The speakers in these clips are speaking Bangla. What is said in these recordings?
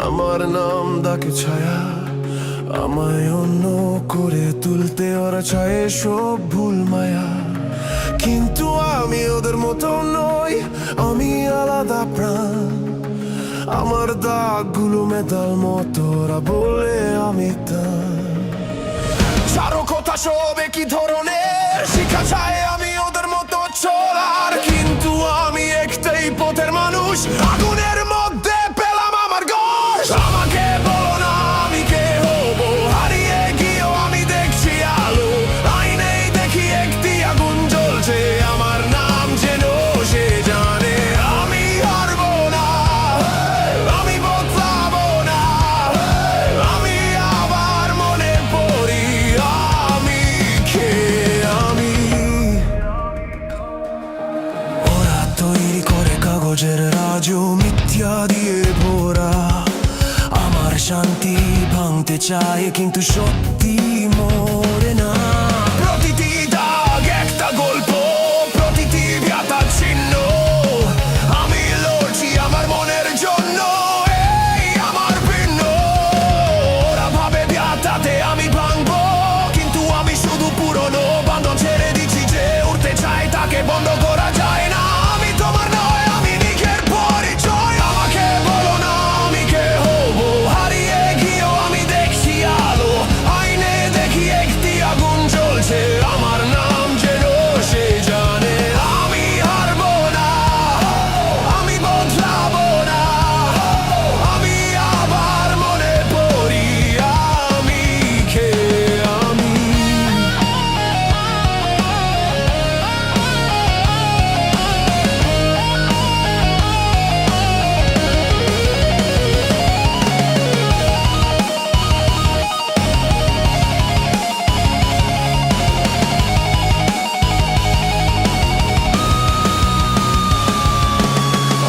আমার নাম ডাকে ছায়া, আমায় অন্য করে তুলতে ওরা চায় সব ভুল মায়া। কিন্তু আমি ওদের মতো নই, আমি আলাদা প্রাণ। আমার দাগগুলো মেটাল মতো, ওরা বলে আমি তা। চারো কথা সব একই ধরনের, শিখা চায় আমি ওদের মতো চলার। কিন্তু আমি একটাই পথের মানুষ, আগুনের মধ্যে পেলাম আমার ঘর। আমাকে বলো না আমি কে হব, হারিয়ে গিয়েও আমি দেখছি আলো। আইনেই দেখি একটি আগুন জ্বলছে, আমার নাম যেন সে জানে। আমি হারবো না, আমি বদলাবো না, আমি আবার মনে পড়ি আমি কে আমি। ওরা তৈরি করে কাগজের রাজু, মিথ্যা দিয়ে ভরা। আমার শান্তি ভাঙতে চায় কিন্তু সত্যি মরে না। প্রতিটি দাগ একটা গল্প, প্রতিটি ব্যথা চিহ্ন। আমি লড়ছি আমার মনের জন্য, এই আমার ভিন্ন। ওরা ভাবে ব্যথাতে আমি ভাঙবো, কিন্তু আমি শুধু পুরনো বাঁধন ছেড়ে দিচ্ছি। যে উঠতে চায় তাকে বন্ধ করা যায় না। আমি তোমার নয়, আমি নিজের পরিচয়। আমাকে বলো না আমি কে হব, হারিয়ে গিয়েও আমি দেখছি আলো। আইনে দেখি একটি আগুন জ্বলছে, আমার নাম যেন সে জানে। আমি হারবো না, আমি বদলাবো না, আমি আবার মনে পড়ি আমি কে আমি।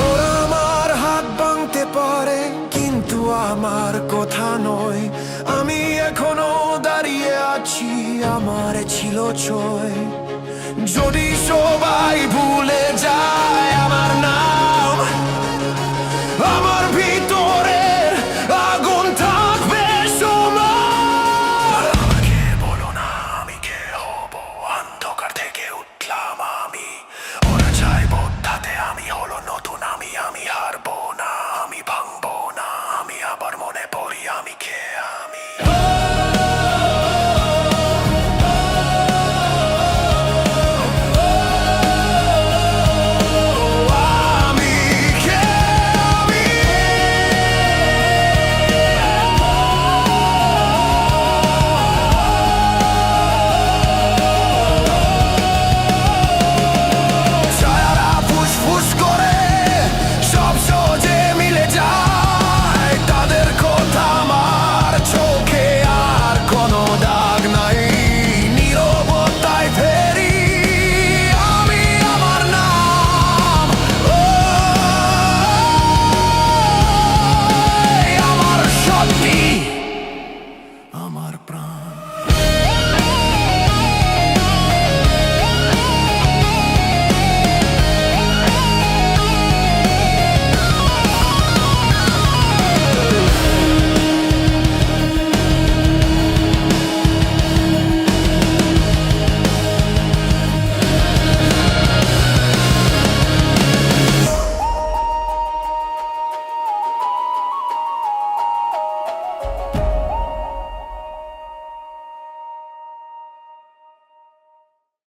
ওরা আমার হাত ভাঙতে পারে, কিন্তু আমার কথা নয়। আমি এখনো দাঁড়িয়ে আছি, আমার ছিল ছয়। যদি